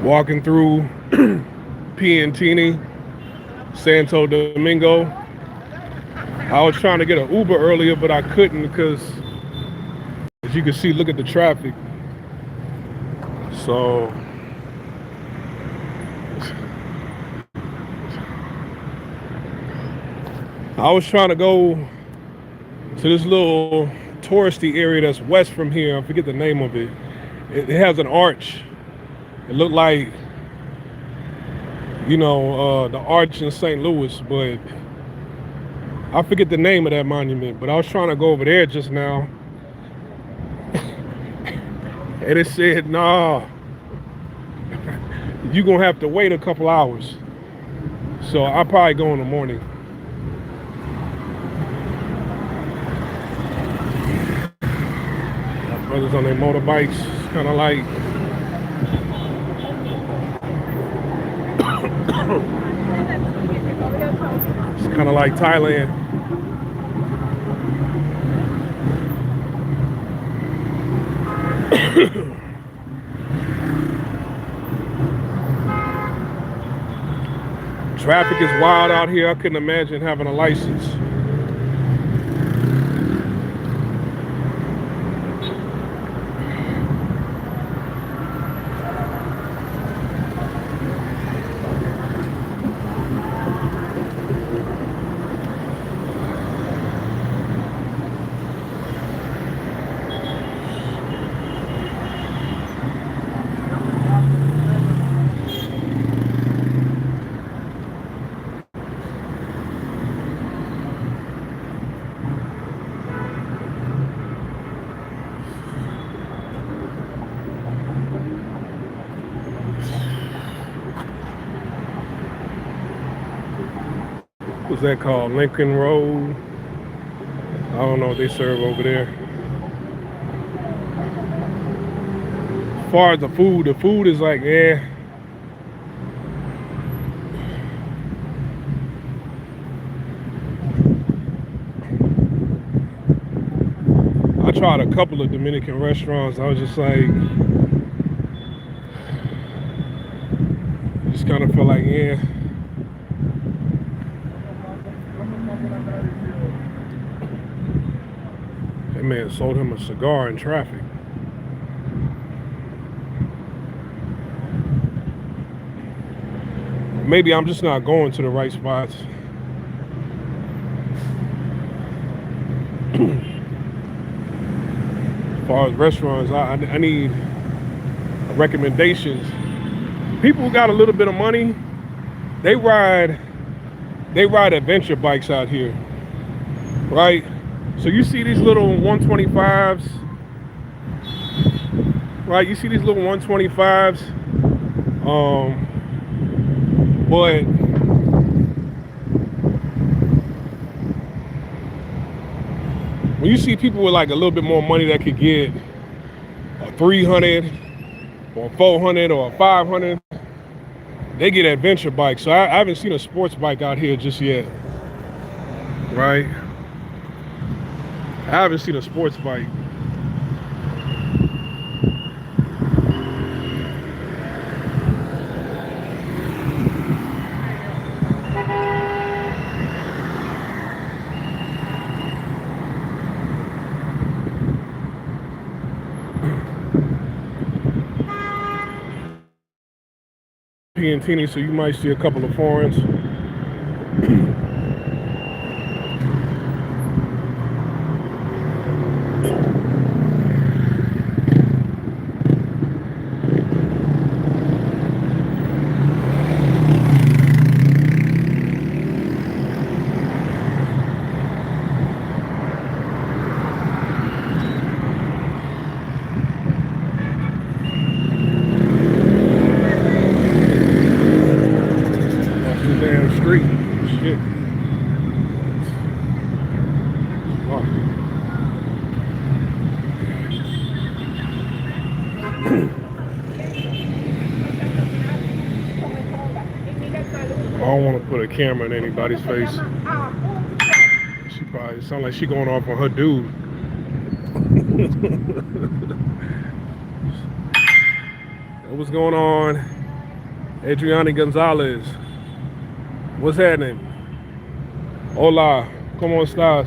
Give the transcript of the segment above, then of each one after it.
Walking through Piantini, Santo Domingo. I was trying to get an Uber earlier, but I couldn't because, as you can see, look at the traffic. So I was trying to go to this little touristy area that's west from here. I forget the name of it. It has an arch. It looked like, the arch in St. Louis, but I forget the name of that monument. But I was trying to go over there just now, and it said, "Nah, you're gonna have to wait a couple hours." So I'll probably go in the morning. Got brothers on their motorbikes, kind of like it's kind of like Thailand. Traffic is wild out here. I couldn't imagine having a license. What's that called? Lincoln Road. I don't know what they serve over there. As far as the food is like, yeah. I tried a couple of Dominican restaurants. I was just like, just kind of felt like, yeah. That man sold him a cigar in traffic. Maybe I'm just not going to the right spots. As far as restaurants, I need recommendations. People who got a little bit of money, they ride adventure bikes out here, right? So you see these little 125s, right? You see these little 125s, but when you see people with like a little bit more money that could get a 300 or a 400 or a 500, they get adventure bikes. So I haven't seen a sports bike out here just yet, right? I haven't seen a sports bike. Piantini, so you might see a couple of foreigns. Street. Shit. Wow. I don't want to put a camera in anybody's face. She probably sound like she going off on her dude. What's going on? Adriana Gonzalez. What's happening? Hola. ¿Cómo estás?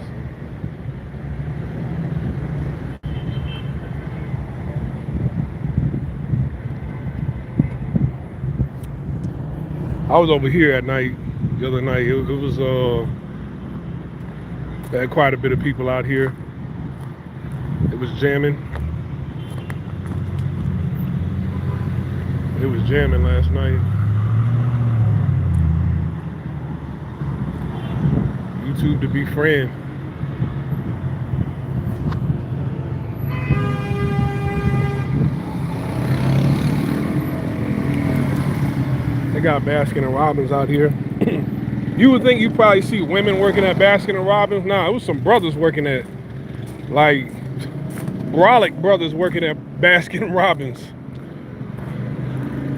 I was over here at night, the other night. It was had quite a bit of people out here. It was jamming. It was jamming last night. YouTube to be friend. They got Baskin and Robbins out here. You would think you probably see women working at Baskin and Robbins. Nah, it was some brothers working at, like, brolic brothers working at Baskin and Robbins.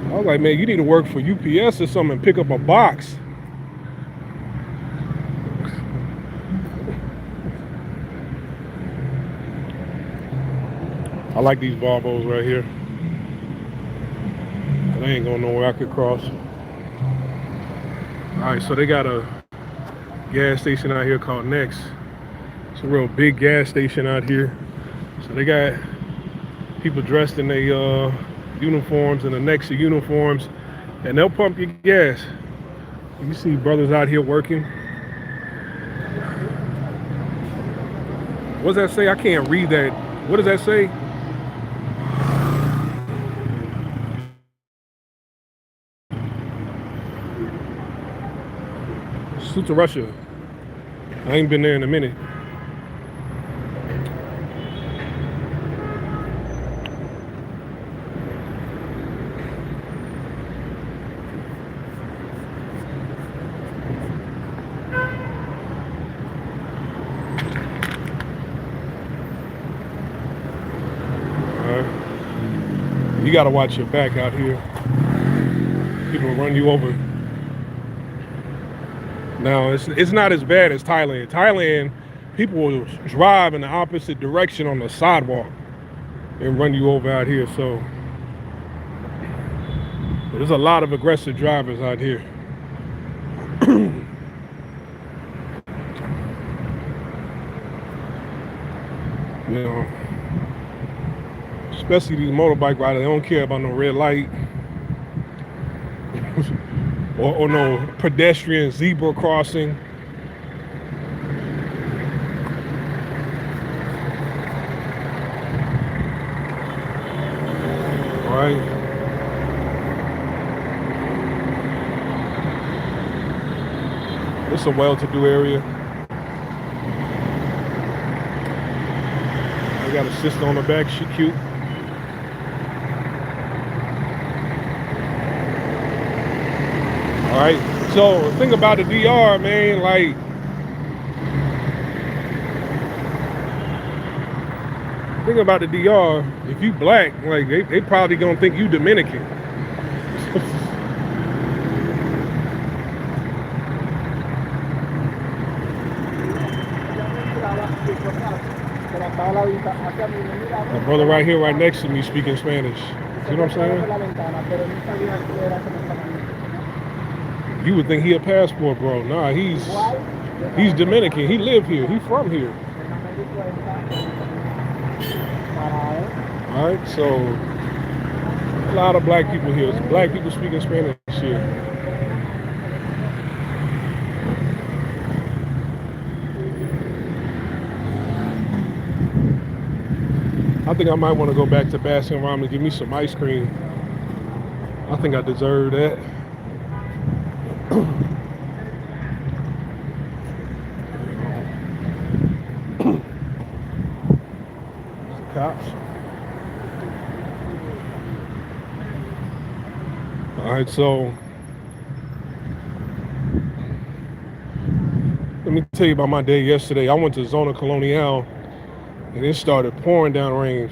I was like, man, you need to work for UPS or something and pick up a box. I like these Volvos right here. They ain't going nowhere I could cross. Alright, so they got a gas station out here called Next. It's a real big gas station out here. So they got people dressed in their uniforms and the Next uniforms, and they'll pump your gas. You see brothers out here working. What does that say? I can't read that. What does that say? Salute to Russia. I ain't been there in a minute. You gotta watch your back out here. People will run you over. Now, it's not as bad as Thailand. Thailand, people will drive in the opposite direction on the sidewalk and run you over out here. So there's a lot of aggressive drivers out here. You know, especially these motorbike riders, they don't care about no red light. or no pedestrian zebra crossing. All right. It's a well-to-do area. I got a sister on the back, she cute. All right, so the thing about the DR, man, like, think about the DR, if you black, like, they probably gonna think you Dominican. My brother right here, right next to me, speaking Spanish. See what I'm saying? You would think he a passport, bro. Nah, he's Dominican. He live here. He from here. All right, so a lot of black people here. It's black people speaking Spanish here. I think I might want to go back to Baskin Robbins and give me some ice cream. I think I deserve that. Cops. All right, so let me tell you about my day yesterday. I went to Zona Colonial and it started pouring down rain.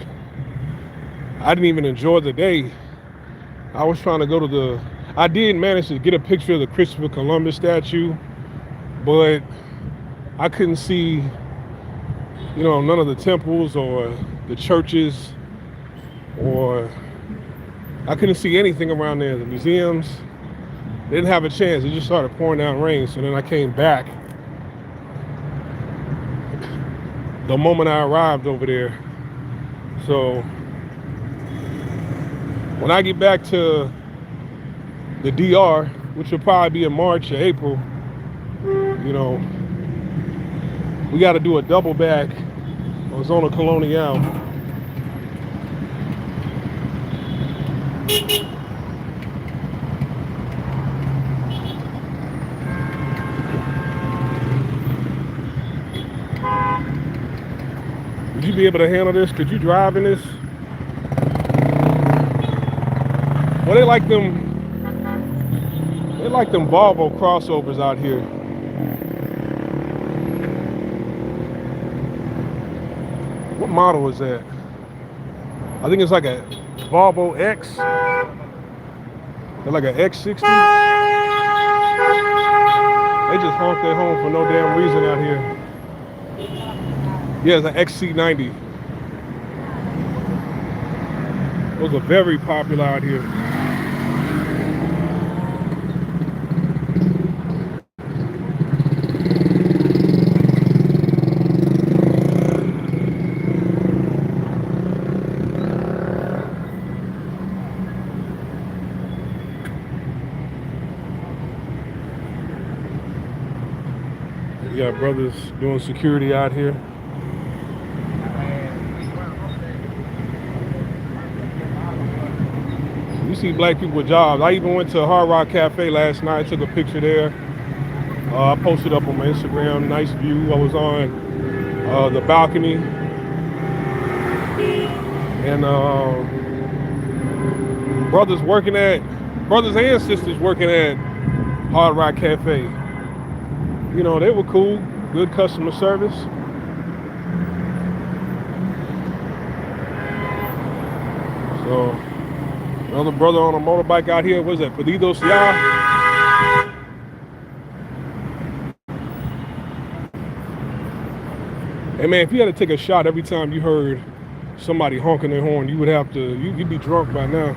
I didn't even enjoy the day. I was trying to go to I did manage to get a picture of the Christopher Columbus statue, but I couldn't see, you know, none of the temples or the churches, or I couldn't see anything around there, the museums. didn't have a chance. It just started pouring down rain. So then I came back the moment I arrived over there. So when I get back to the DR, which will probably be in March or April, you know, we got to do a double back on Zona Colonial. Would you be able to handle this? Could you drive in this? Well, they like them Volvo crossovers out here. What model is that? I think it's like a Volvo X. They're like an X60. They just honk their horn for no damn reason out here. Yeah, it's an XC90. Those are very popular out here. We got brothers doing security out here. You see black people with jobs. I even went to Hard Rock Cafe last night, took a picture there. I posted up on my Instagram, nice view. I was on the balcony. And brothers and sisters working at Hard Rock Cafe. You know, they were cool, good customer service. So, another brother on a motorbike out here, what is that, Pedidos Ya? Hey man, if you had to take a shot every time you heard somebody honking their horn, you would have to, you'd be drunk by now.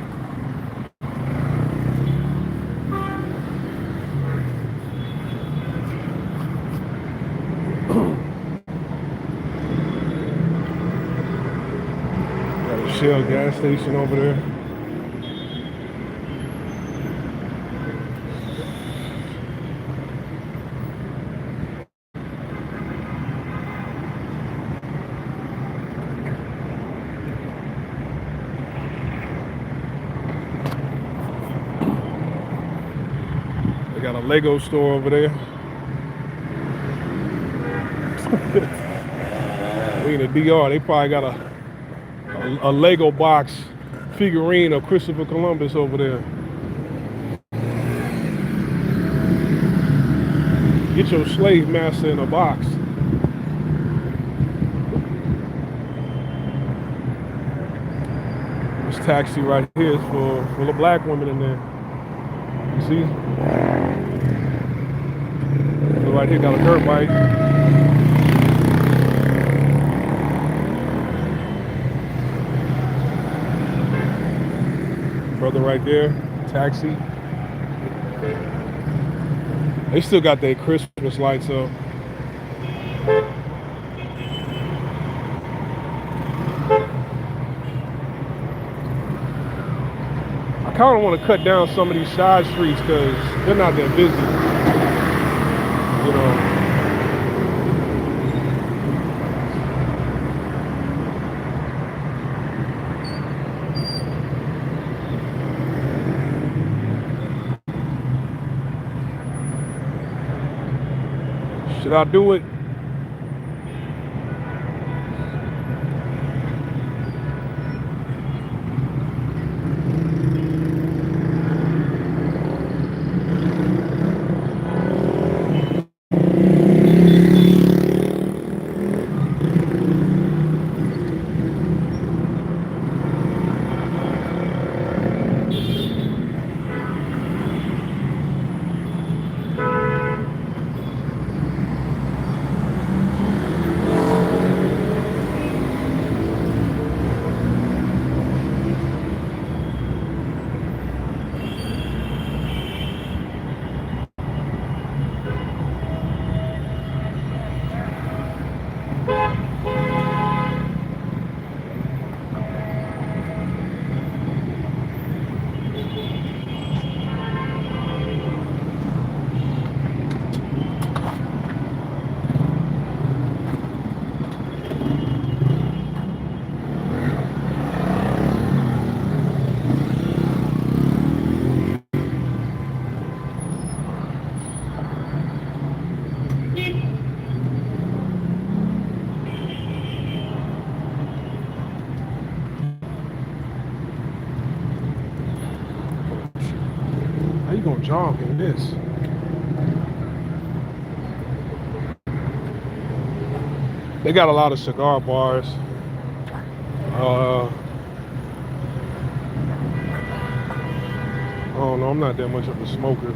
Shell gas station over there. They got a Lego store over there. We in the DR, they probably got a Lego box figurine of Christopher Columbus over there. Get your slave master in a box. This taxi right here is full of black women in there. You see? So right here got a dirt bike. Brother right there, taxi. They still got their Christmas lights up. I kind of want to cut down some of these side streets because they're not that busy. You know. Should I do it? gonna jog in this? They got a lot of cigar bars. I don't know, I'm not that much of a smoker.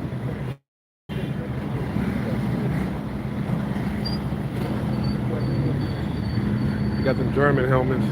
You got them German helmets.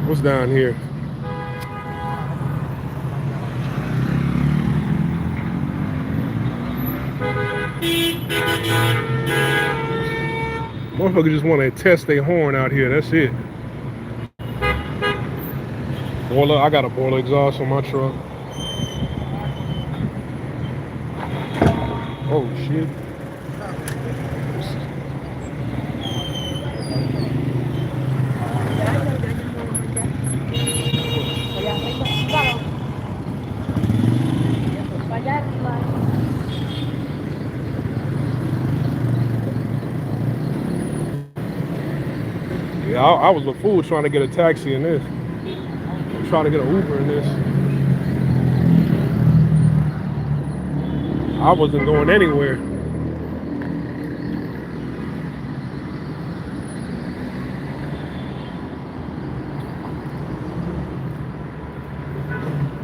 What's down here? Motherfuckers just want to test their horn out here. That's it. Boiler. I got a boiler exhaust on my truck. Oh shit. Yeah, I was a fool trying to get a taxi in this. I'm trying to get an Uber in this. I wasn't going anywhere.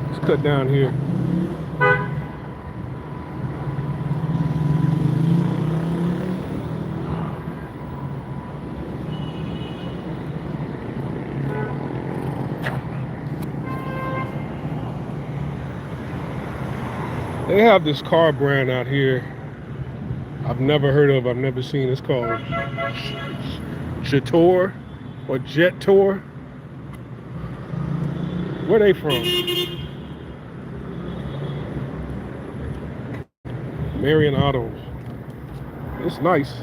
Let's cut down here. They have this car brand out here I've never heard of, I've never seen. It's called Jetor or Jetor. Where they from? Marion Autos. It's nice.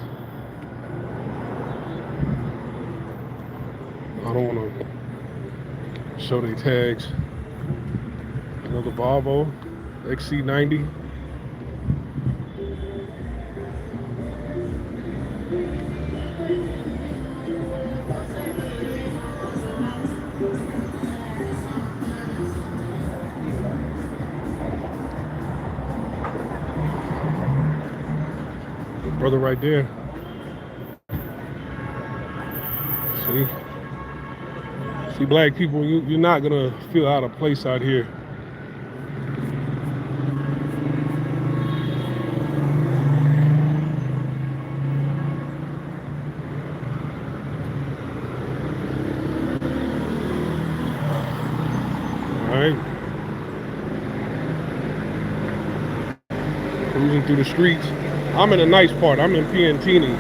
I don't want to show their tags. Another Volvo XC90. Brother right there. See, black people, you're not gonna feel out of place out here. All right. Cruising through the streets. I'm in a nice part. I'm in Piantini.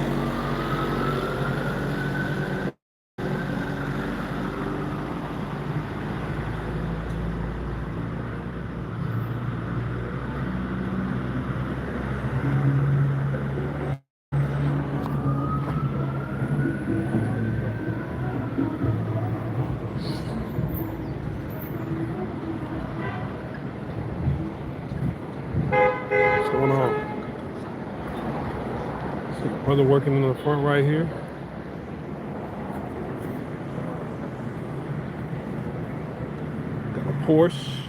What's going on? Brother working in the front right here. Got a Porsche.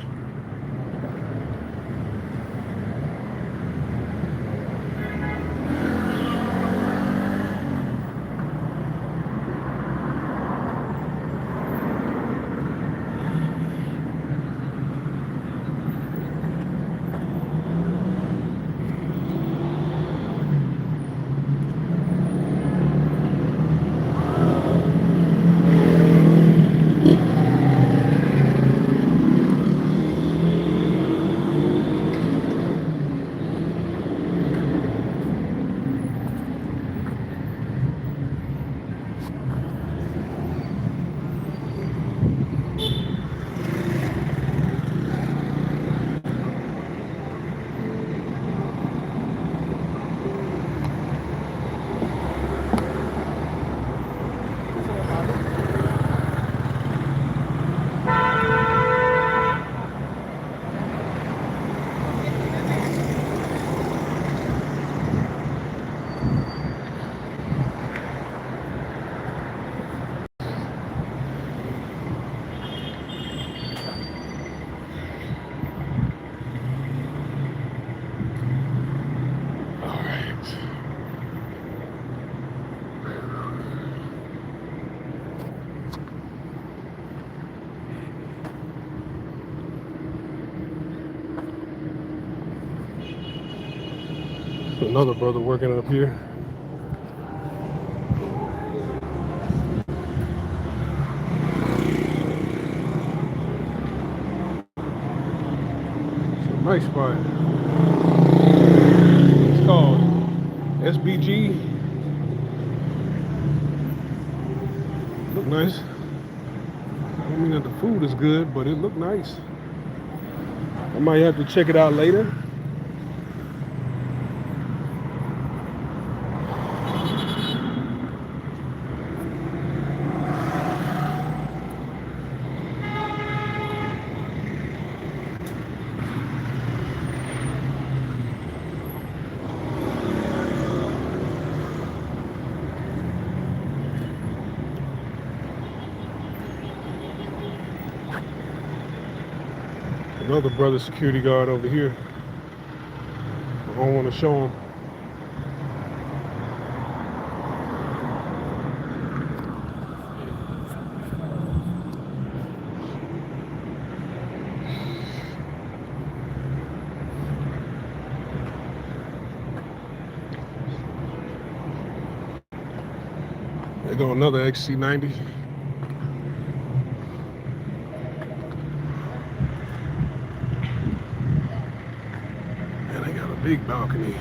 Another brother working up here. It's a nice spot. It's called SBG. Look nice. I don't mean that the food is good, but it looked nice. I might have to check it out later. Another brother security guard over here. I don't want to show him. There go another XC90. Big balcony.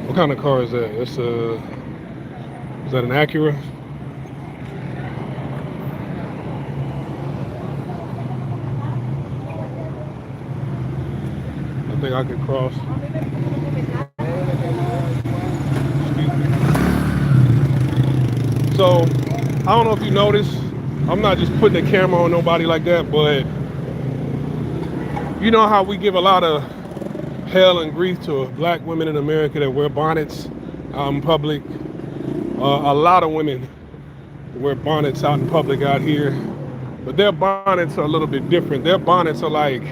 What kind of car is that? It's is that an Acura? I think I could cross. Excuse me. So, I don't know if you noticed, I'm not just putting the camera on nobody like that, but you know how we give a lot of hell and grief to black women in America that wear bonnets out in public. A lot of women wear bonnets out in public out here, but their bonnets are a little bit different. Their bonnets are like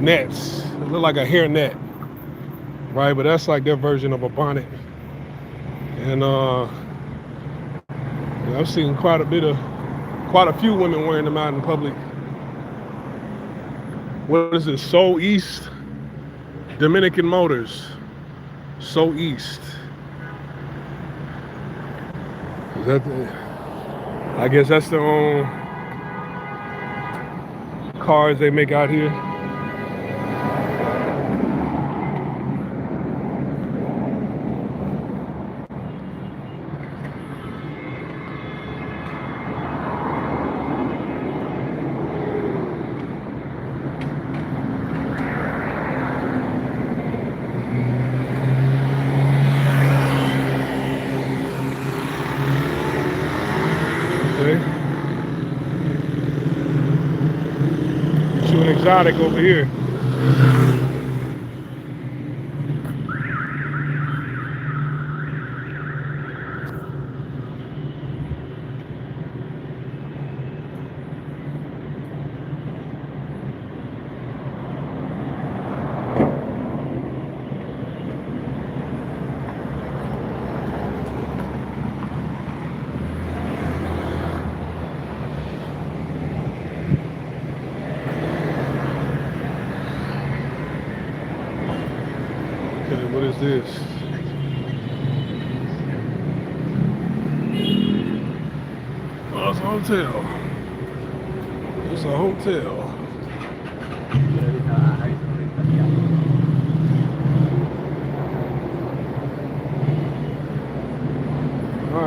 nets. They look like a hair net, right? But that's like their version of a bonnet. And I've seen quite a few women wearing them out in public. What is this? So East Dominican Motors. So East. Is that I guess that's their own cars they make out here. Get you an exotic over here. What is this? Oh, it's a hotel. It's a hotel.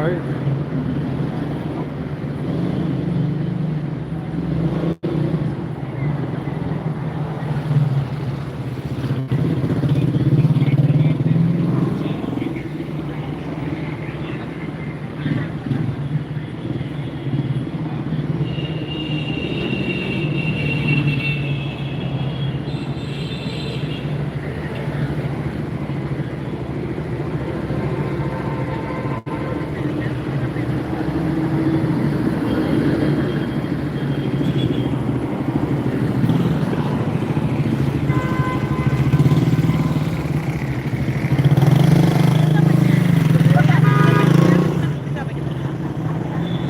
right.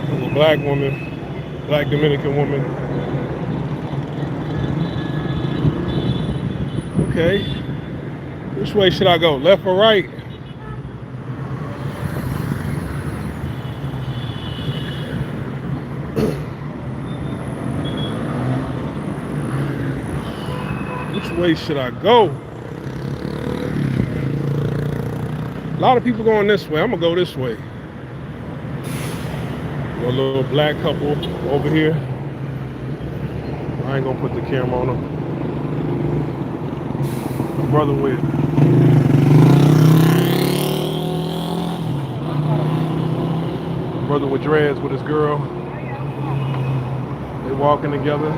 There's a black woman, black Dominican woman. Okay. Which way should I go? Left or right? Which way should I go? A lot of people going this way. I'm gonna go this way. A little black couple over here. I ain't gonna put the camera on them. A brother with dreads with his girl. They walking together.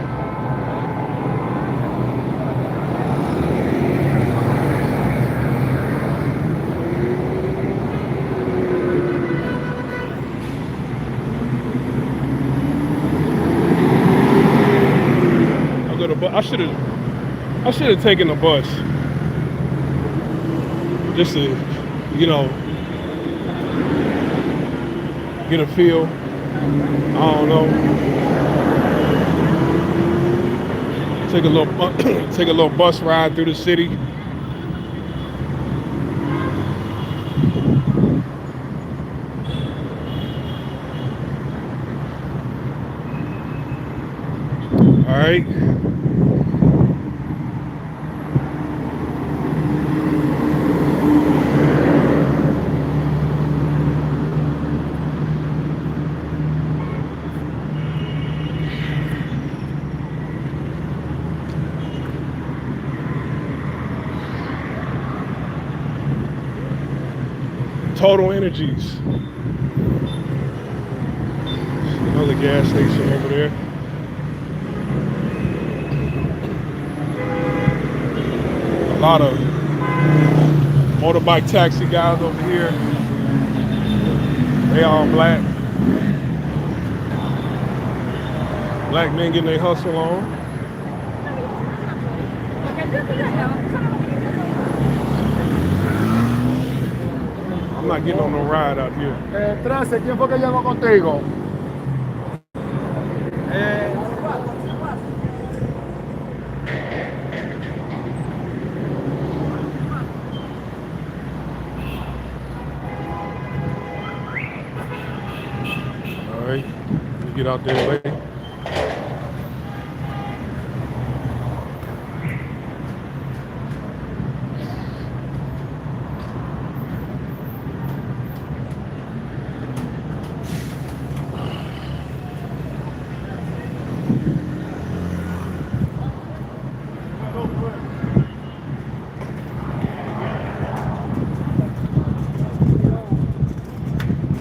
I should have taken the bus. Just to, you know, get a feel. I don't know. Take a little bus ride through the city. All right. Total Energies. Another gas station over there. A lot of motorbike taxi guys over here. They all black. Black men getting their hustle on. I'm not getting on no ride out here. Trance, ¿quién fue que llegó contigo? All right, let me get out there way.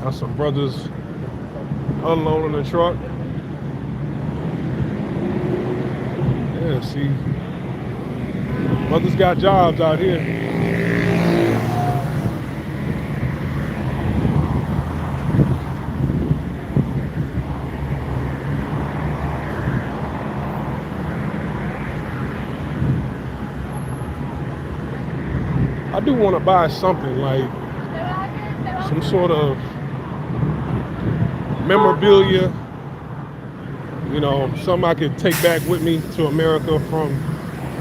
Got some brothers unloading the truck. Yeah, see, brothers got jobs out here. I do want to buy something like some sort of memorabilia, you know, something I could take back with me to America from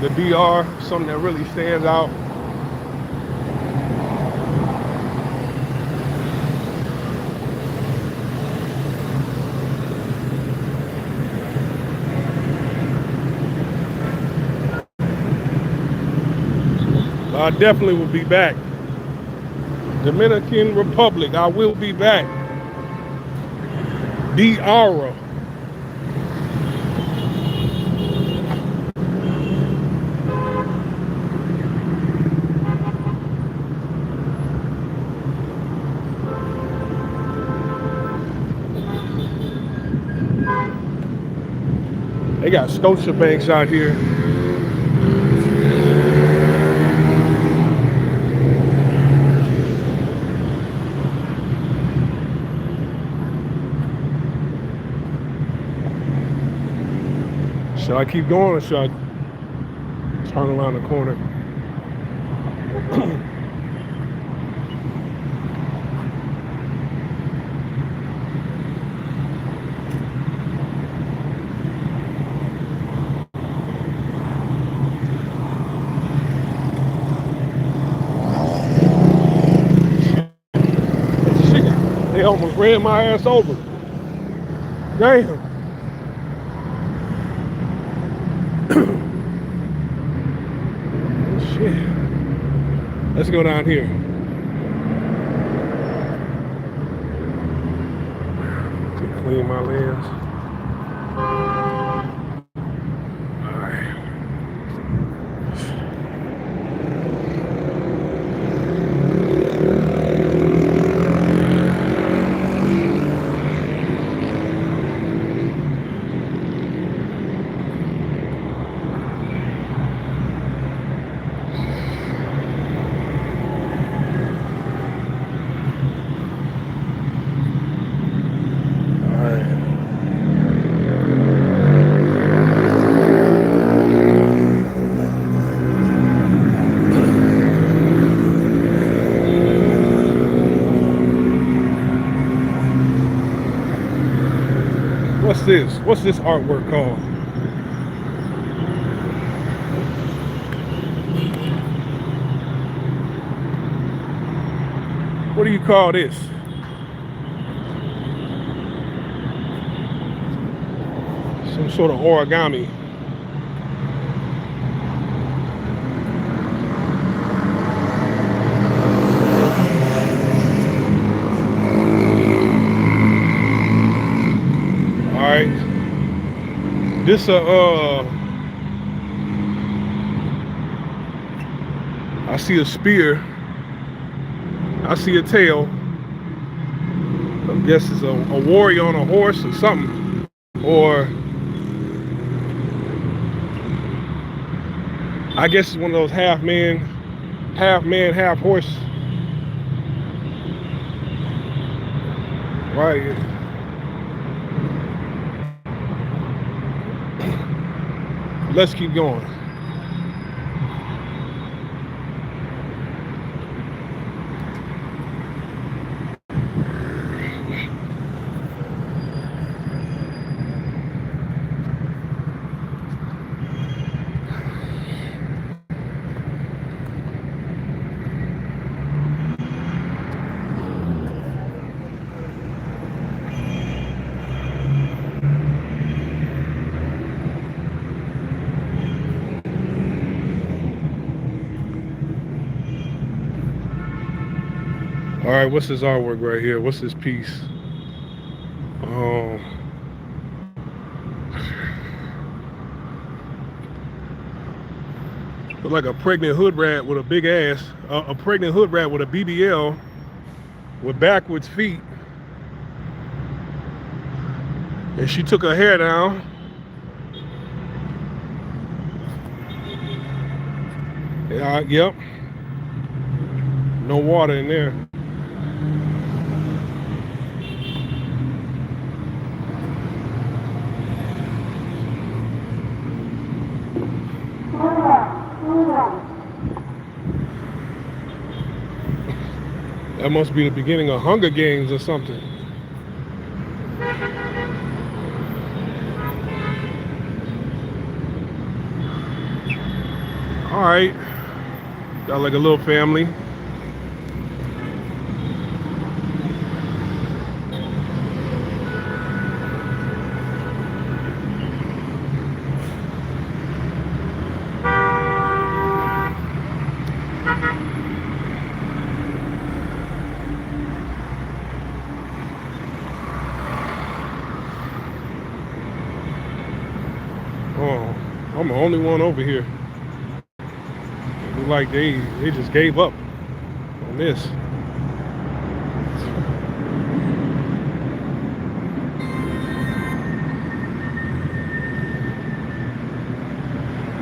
the DR, something that really stands out. I definitely will be back. Dominican Republic, I will be back. Diara. They got Scotia banks out here. Should I keep going or should I turn around the corner? Shit, they almost ran my ass over. Damn. Shit. Let's go down here. Clean my lens. All right. What's this? What's this artwork called? What do you call this? Some sort of origami. All right. This I see a spear. I see a tail. I guess it's a warrior on a horse or something. Or I guess it's one of those half man, half horse. Right. Let's keep going. All right, what's this artwork right here? What's this piece? Look like a pregnant hood rat with a big ass. A pregnant hood rat with a BBL with backwards feet. And she took her hair down. Yep. No water in there. That must be the beginning of Hunger Games or something. All right, got like a little family. I'm the only one over here. Look like they just gave up on this.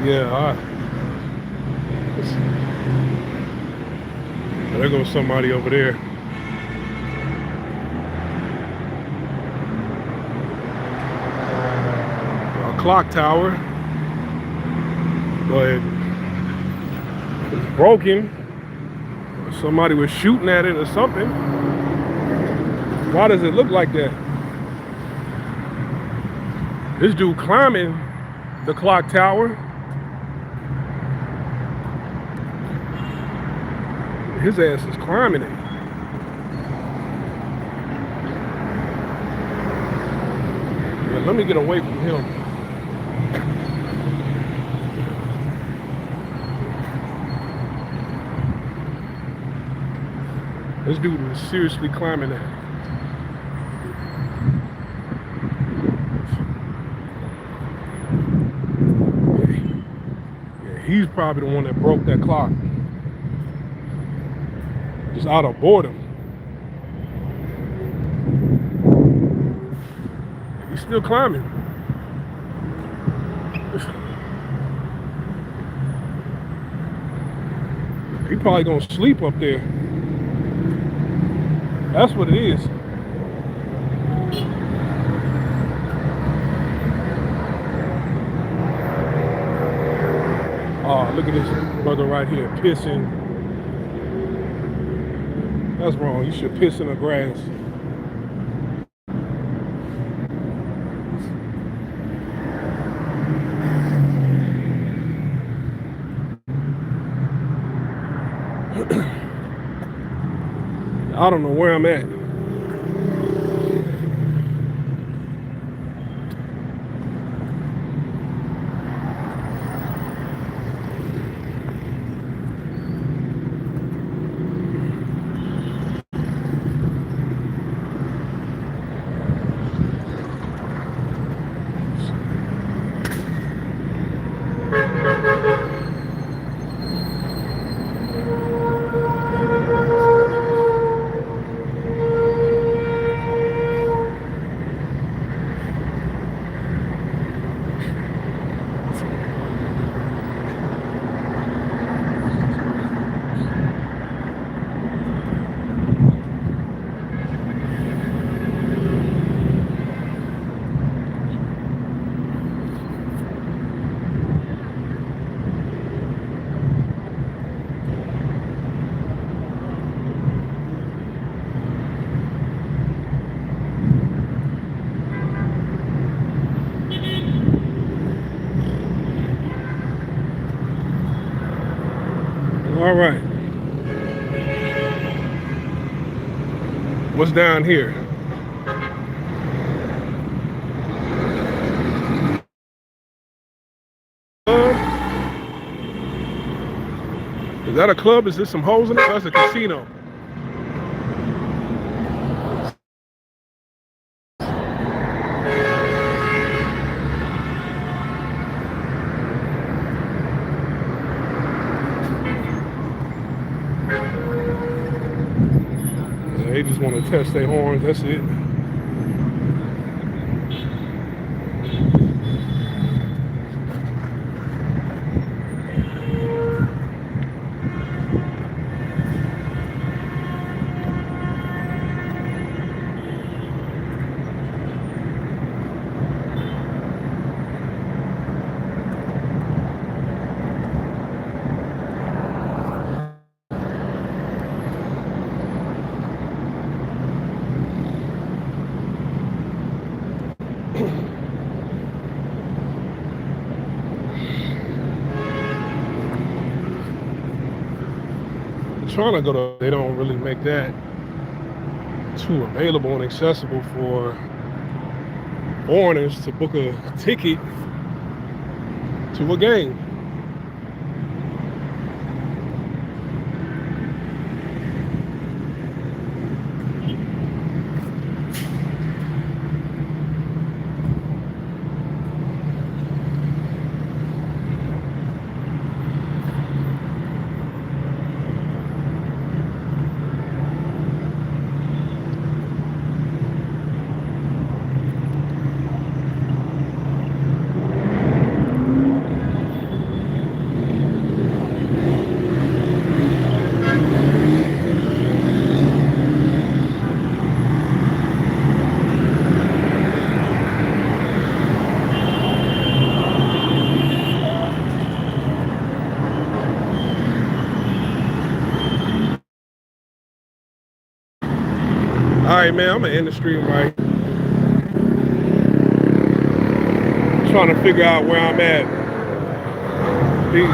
Yeah, there goes somebody over there. A clock tower, but it's broken. Somebody was shooting at it or something. Why does it look like that? This dude climbing the clock tower. His ass is climbing it. Yeah, let me get away from him. This dude was seriously climbing that. Yeah, he's probably the one that broke that clock. Just out of boredom. He's still climbing. He probably gonna sleep up there. That's what it is. Oh, look at this brother right here pissing. That's wrong. You should piss in the grass. I don't know where I'm at. All right. What's down here? Is that a club? Is this some hoes in it? That's a casino. They just want to test their horns, that's it. Trying to go to, they don't really make that too available and accessible for foreigners to book a ticket to a game. right, man. I'm gonna end the stream right. Trying to figure out where I'm at. Peace.